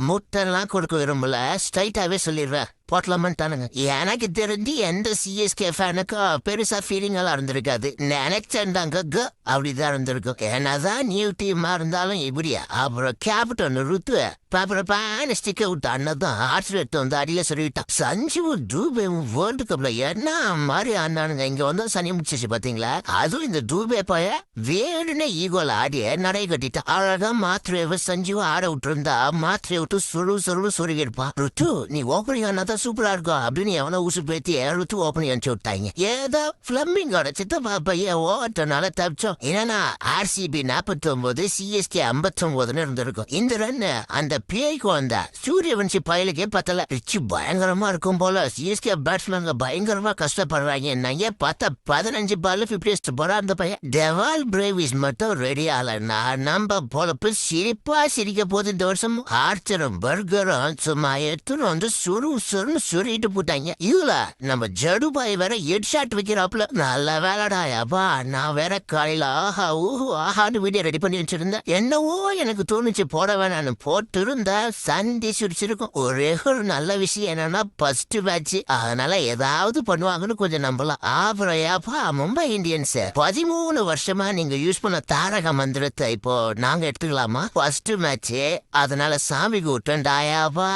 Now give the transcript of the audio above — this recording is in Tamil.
முட்டெல்லாம் கொடுக்க விரும்பல, ஸ்ட்ரைட்டாவே சொல்லிடுறேன். போட்டலாமான்ட்டானுங்க. எனக்கு தெரிஞ்சு எந்த சிஎஸ்கே ஃபேனுக்கும் பெருசா ஃபீலிங் எல்லாம் இருந்திருக்காது. நினைச்சிருந்தாங்க அப்படிதான் இருந்திருக்கும். என்னதான் நியூ டீமா இருந்தாலும் இப்படியா. அப்புறம் கேப்டன் ருத்து பாப்பரப்பான ஸ்டிக்கர் விட்டு அண்ணதான் ஆர்ட்ஸ் வந்து அடியில சொல்லிவிட்டான். சஞ்சு டூபே வேர்ல்டு கப்ல என்ன மாதிரி ஆனானுங்க. இங்க வந்து சனி முடிச்சிச்சு பாத்தீங்களா. அதுவும் இந்த டூபே பைய வேணுனே ஈகோல ஆடிய நடை கட்டிட்டான். அழகா மாத்திரையை சஞ்சுவை ஆட விட்டு இருந்தா மாத்திரையை விட்டு சுரு சொருகிருப்பான். ருத்து நீ ஓப்பனிங் ஆனாதான் சூப்பரா இருக்கும் அப்படின்னு எவனோ ஊசு பேத்தி ருத்து ஓப்பனிங் அனுப்பிச்சு விட்டாங்க. ஏதோ பிளம்பிங்கோட சித்தப்பா பையன் ஓட்டனால தப்பிச்சோம். என்னன்னா ஆர்சிபி 49 சிஎஸ்கே 59 இருந்திருக்கும். இந்த ரன் அந்த பேய்க்கு வந்தா சூரியவன்சி பயலுக்கே பத்தல. பிச்சு பயங்கரமா இருக்கும் போல. சிஎஸ்கே பேட்ஸ்மேன் பயங்கரமா கஷ்டப்படுறாங்க. நான் பார்த்தா 15 பால் 50 போற அந்த பையன் டெவால் பிரேவிஸ் மட்டும் ரெடி ஆகலன்னா நம்ம பொழப்பு சிரிப்பா சிரிக்க போது. இந்த வருஷம் ஆர்ச்சரும் பர்கரும் சும்மா எடுத்துன்னு வந்து சுருட்டு போட்டாங்க. இதுல நம்ம ஜடுபாய் வேற ஹெட் ஷாட் வைக்கிறாப்ல. நல்ல வேலைடா அப்பா. நான் வேற காலையில ஆஹான்னு வீடியோ ரெடி பண்ணி வச்சிருந்தேன். என்னவோ எனக்கு தோணுச்சு போட வேணான்னு போட்டு இருந்தா சண்டே சுடிச்சிருக்கும். ஒரே ஒரு நல்ல விஷயம் என்னன்னா ஃபர்ஸ்ட் மேட்ச், அதனால ஏதாவது பண்ணுவாங்கன்னு கொஞ்சம் நம்பலாம். அப்புறம் ஏப்பா மும்பை இந்தியன்ஸ் 13 வருஷமா நீங்க யூஸ் பண்ண தாரக மந்திரத்தை இப்போ நாங்க எடுத்துக்கலாமா? ஃபர்ஸ்ட் மேட்ச், அதனால சாமி கூட்டம் டாயாப்பா.